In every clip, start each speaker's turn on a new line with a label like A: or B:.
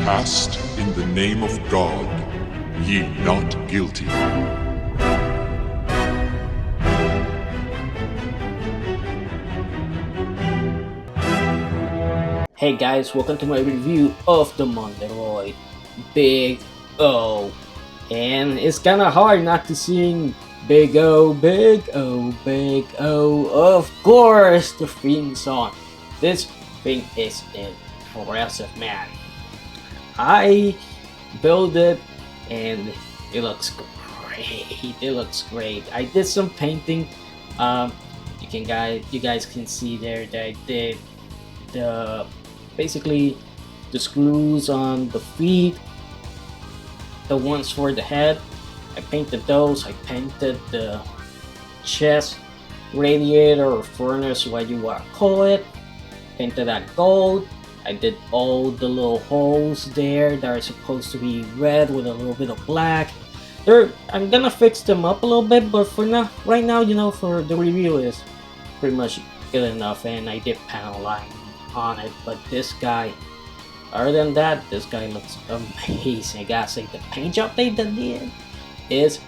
A: cast in the name of God, ye not guilty.
B: Hey guys, welcome to my review of the Moderoid Big O. And it's kinda hard not to sing Big O, Big O, Big O. Of course, the theme song. This thing is impressive, man. I built it and it looks great. It looks great. I did some painting. You guys can see there that I did basically the screws on the feet, the ones for the head. I painted those. I painted the chest radiator or furnace, what you want to call it. Painted that gold. I did all the little holes there that are supposed to be red with a little bit of black. I'm gonna fix them up a little bit, but for now, right now, for the review is pretty much good enough. And I did panel line on it, but this guy, other than that, this guy looks amazing. I gotta say, the paint job they did is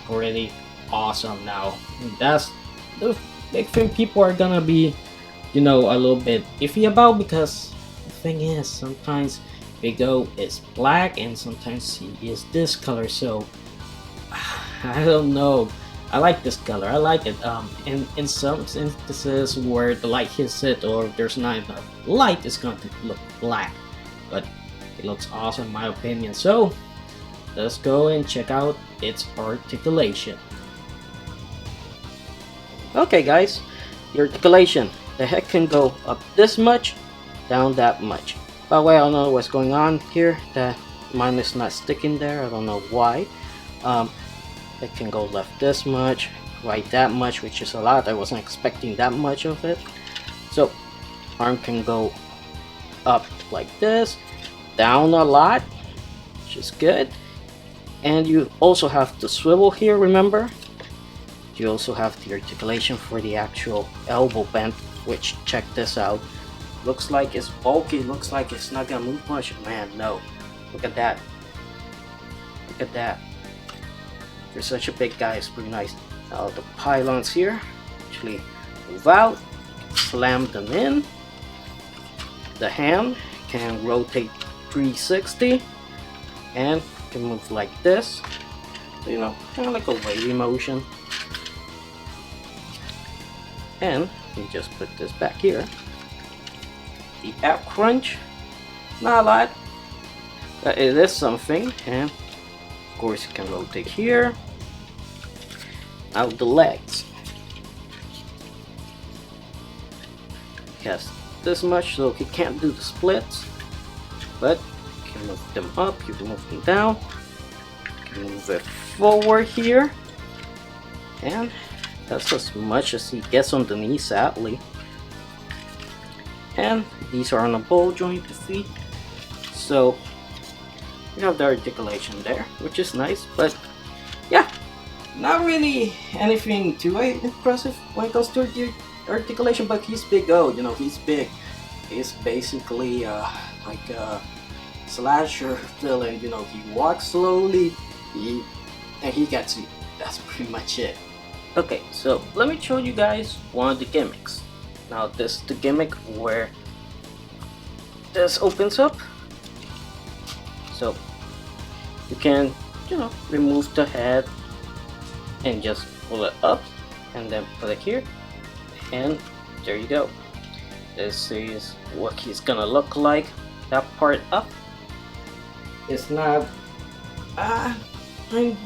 B: pretty awesome. Now that's the big thing people are gonna be a little bit iffy about, because the thing is, sometimes Big O is black and sometimes he is this color, so I don't know. I like this color. I like it. In some instances where the light hits it or there's not enough light, it's going to look black, but it looks awesome in my opinion. So let's go and check out its articulation. Okay guys, the articulation. The head can go up this much, down that much. By the way, I don't know what's going on here. That mine is not sticking there. I don't know why. It can go left this much, right that much, which is a lot. I wasn't expecting that much of it. So arm can go up like this, down a lot, which is good. And you also have the swivel here, remember? You also have the articulation for the actual elbow bend, which, check this out. Looks like it's bulky, looks like it's not gonna move much. Man, no. Look at that. Look at that. For such a big guy, it's pretty nice. Now the pylons here actually move out, slam them in. The hand can rotate 360 and can move like this. So, kind of like a wavy motion. And you just put this back here. The app crunch, not a lot, but it is something. And of course you can rotate here. Now the legs. He has this much, so he can't do the splits, but you can move them up, you can move them down, you can move it forward here, and that's as much as he gets on the knee, sadly. And these are on a ball joint, the feet, so you have the articulation there, which is nice. But yeah, not really anything too impressive when it comes to the articulation. But he's Big O, he's big. He's basically like a slasher villain. He walks slowly, and he gets you. That's pretty much it. Okay, so let me show you guys one of the gimmicks. Now this is the gimmick where this opens up. So you can, remove the head and just pull it up and then put it here, and there you go. This is what he's gonna look like. That part up. It's not, I'm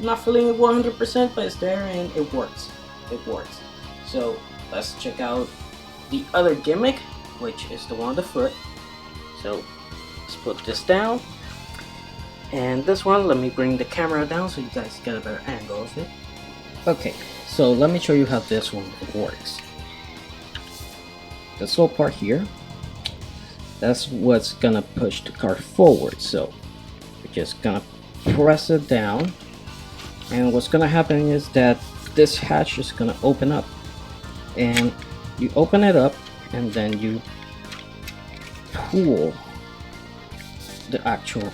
B: not feeling it 100%, but it's there and it works. It works. So let's check out the other gimmick, which is the one on the foot. So let's put this down. And this one, let me bring the camera down so you guys get a better angle of it. Okay, so let me show you how this one works. This little part here, that's what's gonna push the car forward. So we're just gonna press it down, and what's gonna happen is that this hatch is gonna open up, and you open it up and then you pull the actual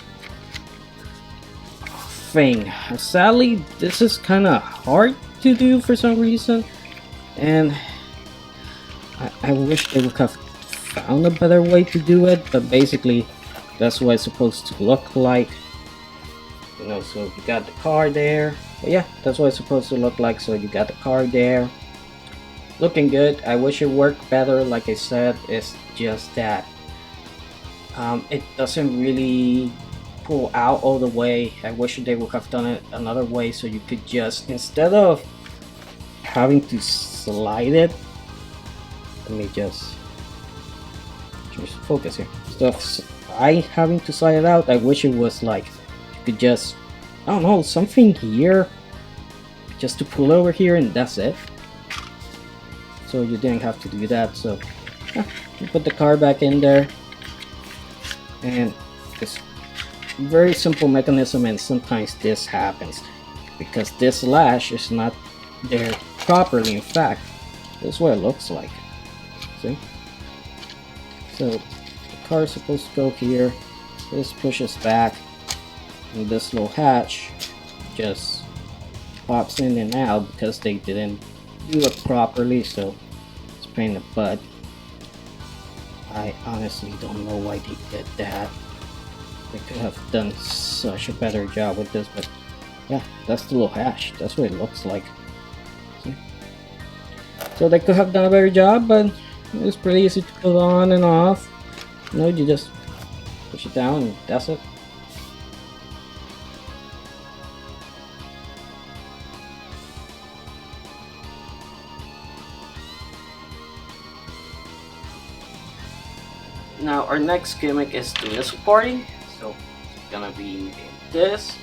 B: thing. Sadly, this is kind of hard to do for some reason, and I wish they would have found a better way to do it, but basically that's what it's supposed to look like, you know. So you got the car there, but yeah, that's what it's supposed to look like. So you got the car there, looking good. I wish it worked better. Like I said, it's just that it doesn't really pull out all the way. I wish they would have done it another way, so you could just, instead of having to slide it, let me just focus here. Instead of having to slide it out, I wish it was like you could just, I don't know, something here just to pull over here, and that's it. So you didn't have to do that. So yeah, you put the car back in there, and it's very simple mechanism. And sometimes this happens because this lash is not there properly. In fact, this is what it looks like. See? So the car is supposed to go here. This pushes back, and this little hatch just pops in and out because they didn't do it properly. So it's a pain in the butt. I honestly don't know why they did that. They could have done such a better job with this, but yeah, that's the little hash. That's what it looks like. See? So they could have done a better job, but it's pretty easy to put on and off. You know, you just push it down and that's it. Now our next gimmick is the missile party. So it's gonna be this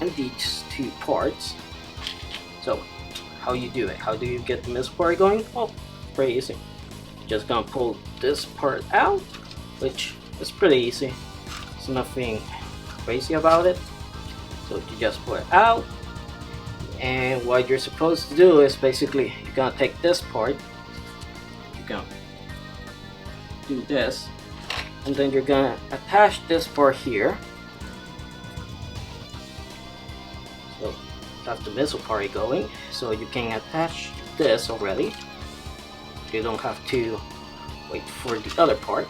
B: and these two parts. So how you do it? How do you get the missile party going? Well, pretty easy. Just gonna pull this part out, which is pretty easy. There's nothing crazy about it. So you just pull it out, and what you're supposed to do is basically you're gonna take this part, you're gonna do this, and then you're gonna attach this part here. So you have the missile party going, so you can attach this already. You don't have to wait for the other part.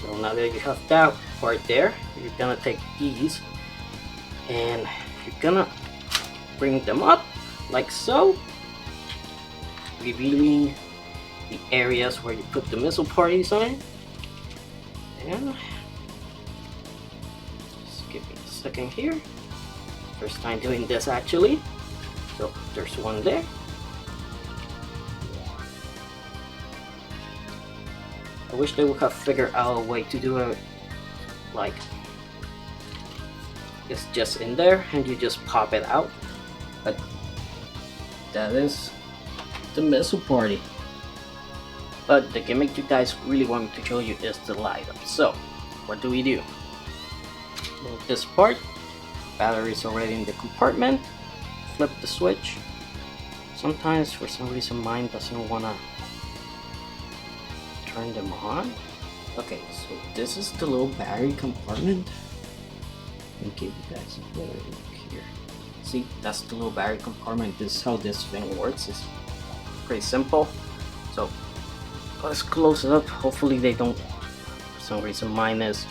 B: So now that you have that part there, you're gonna take these and you're gonna bring them up like so, revealing the areas where you put the missile parties on. And just give me a second here. First time doing this actually. So there's one there. I wish they would have figured out a way to do it like it's just in there and you just pop it out. But that is the missile party. But the gimmick you guys really want me to show you is the light up. So what do? Move this part. Battery's already in the compartment. Flip the switch. Sometimes for some reason mine doesn't wanna turn them on. Okay, so this is the little battery compartment. Let me give you guys a better look here. See, that's the little battery compartment. This is how this thing works. It's pretty simple. So let's close it up. Hopefully they don't, for some reason mine is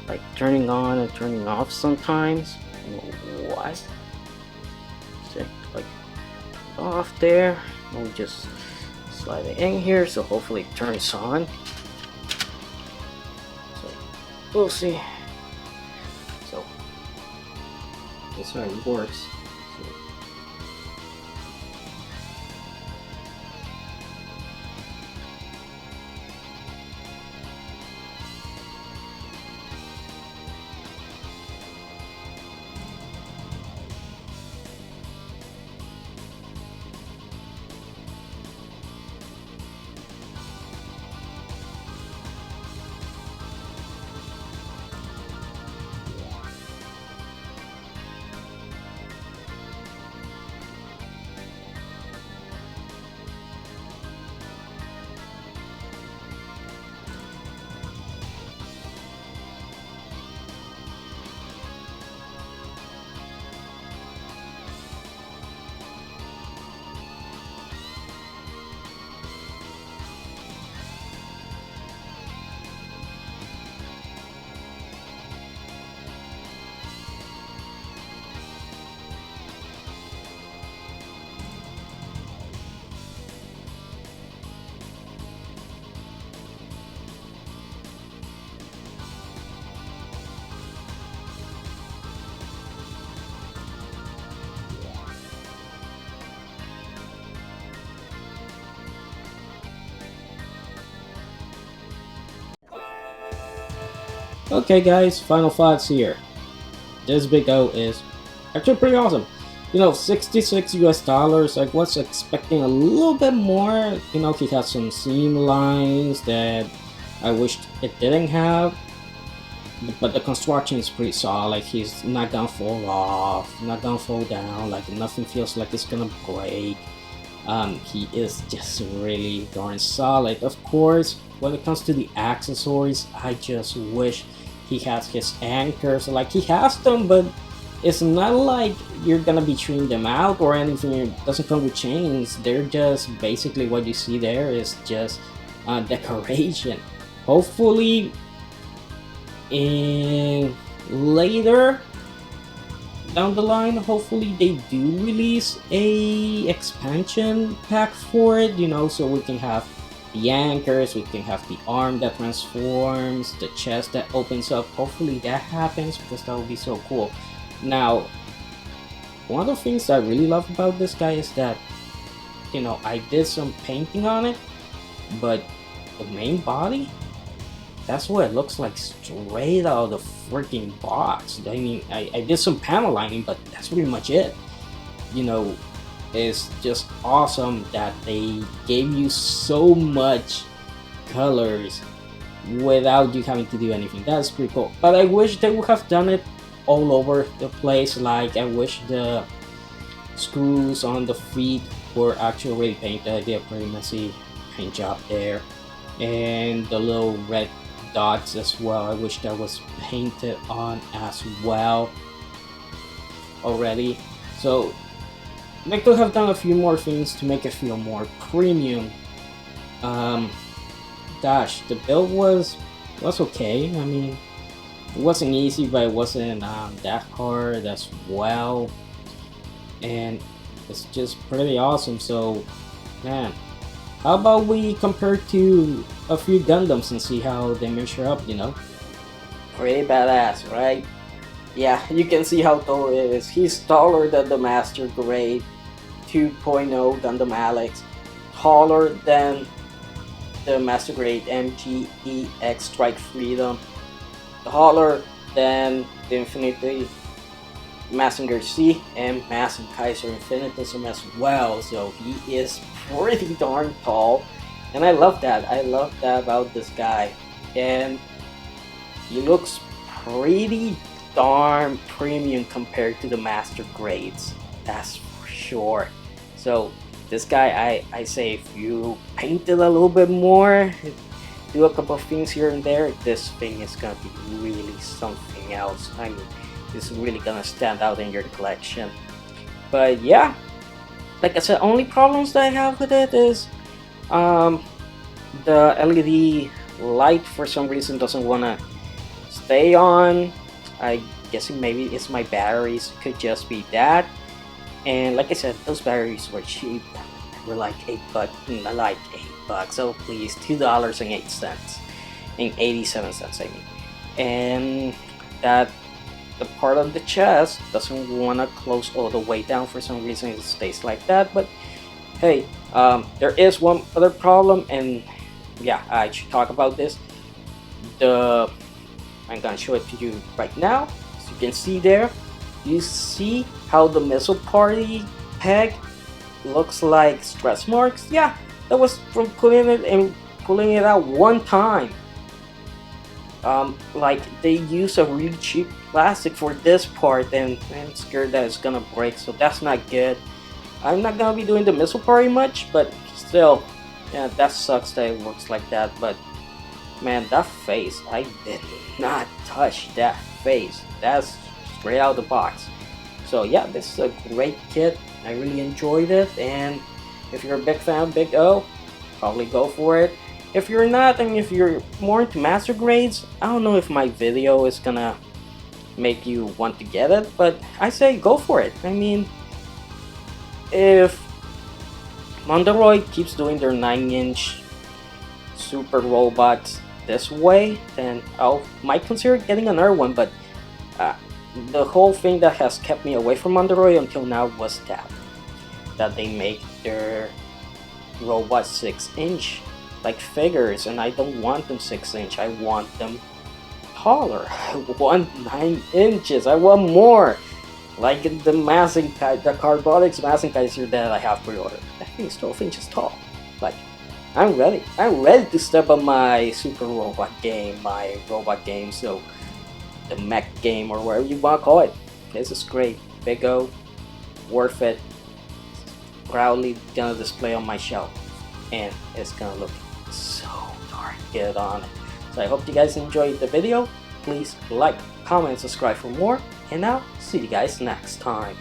B: like turning on and turning off sometimes. I don't know why. See, like off there. And we just slide it in here, so hopefully it turns on. So we'll see. So that's how it works. Okay guys, final thoughts here. This Big O is actually pretty awesome. You know, $66 US. I was expecting a little bit more. You know, he has some seam lines that I wished it didn't have. But the construction is pretty solid. Like, he's not gonna fall off, not gonna fall down. Like, nothing feels like it's gonna break. He is just really darn solid. Of course, when it comes to the accessories, I just wish he has his anchors. Like, he has them, but it's not like you're gonna be chewing them out or anything. It doesn't come with chains. They're just basically what you see there is just decoration. Hopefully, in later down the line, hopefully they do release a expansion pack for it, you know, so we can have the anchors, we can have the arm that transforms, the chest that opens up. Hopefully that happens, because that would be so cool. Now, one of the things I really love about this guy is that, you know, I did some painting on it, but the main body, that's what it looks like straight out of the freaking box. I mean, I did some panel lining, but that's pretty much it. You know, it's just awesome that they gave you so much colors without you having to do anything. That's pretty cool. But I wish they would have done it all over the place. Like, I wish the screws on the feet were actually already painted. I did a pretty messy paint job there. And the little red dots as well, I wish that was painted on as well already. So they could have done a few more things to make it feel more premium. Gosh, the build was okay. I mean, it wasn't easy, but it wasn't that hard as well, and it's just pretty awesome. So, man, how about we compare to a few Gundams and see how they measure up, you know? Pretty badass, right? Yeah, you can see how tall it is. He's taller than the Master Grade 2.0 Gundam Alex, taller than the Master Grade MGEX Strike Freedom, taller than the Infinity Massinger C and Massive Kaiser Infinitism as well. So he is pretty darn tall, and I love that. I love that about this guy, and he looks pretty darn premium compared to the Master Grades, that's for sure. So this guy, I say, if you paint it a little bit more, do a couple of things here and there, this thing is gonna be really something else. I mean, it's really gonna stand out in your collection. But yeah, like I said, only problems that I have with it is the LED light for some reason doesn't want to stay on. I guessing maybe it's my batteries, could just be that. And like I said, those batteries were cheap. They were like $8, like $8. So please, $2.08 and 87 cents, I mean. And that the part of the chest doesn't want to close all the way down for some reason. It stays like that. But hey, there is one other problem, and yeah, I should talk about this. I'm gonna show it to you right now. As you can see there, you see how the missile party peg looks like stretch marks? Yeah, that was from pulling it out one time. Like, they use a really cheap plastic for this part, and I'm scared that it's gonna break, so that's not good. I'm not gonna be doing the missile party much, but still, yeah, that sucks that it works like that. But man, that face, I did not touch that face. That's straight out of the box. So yeah, this is a great kit. I really enjoyed it, and if you're a big fan of Big O, probably go for it. If you're not, and if you're more into Master Grades, I don't know if my video is gonna make you want to get it, but I say go for it. I mean, if Moderoid keeps doing their 9-inch super robots this way, then I might consider getting another one. But the whole thing that has kept me away from Moderoid until now was that they make their robots 6-inch like figures, and I don't want them 6-inch. I want them taller. I want 9 inches. I want more. Like the the Carbonics Mazinkaiser that I have pre-ordered. That thing is 12 inches tall. Like, I'm ready. I'm ready to step up my super robot game, my robot game, so the mech game or whatever you want to call it. This is great. Big O, worth it. Proudly gonna display on my shelf, and it's gonna look so darn good on it. So I hope you guys enjoyed the video. Please like, comment, subscribe for more, and I'll see you guys next time.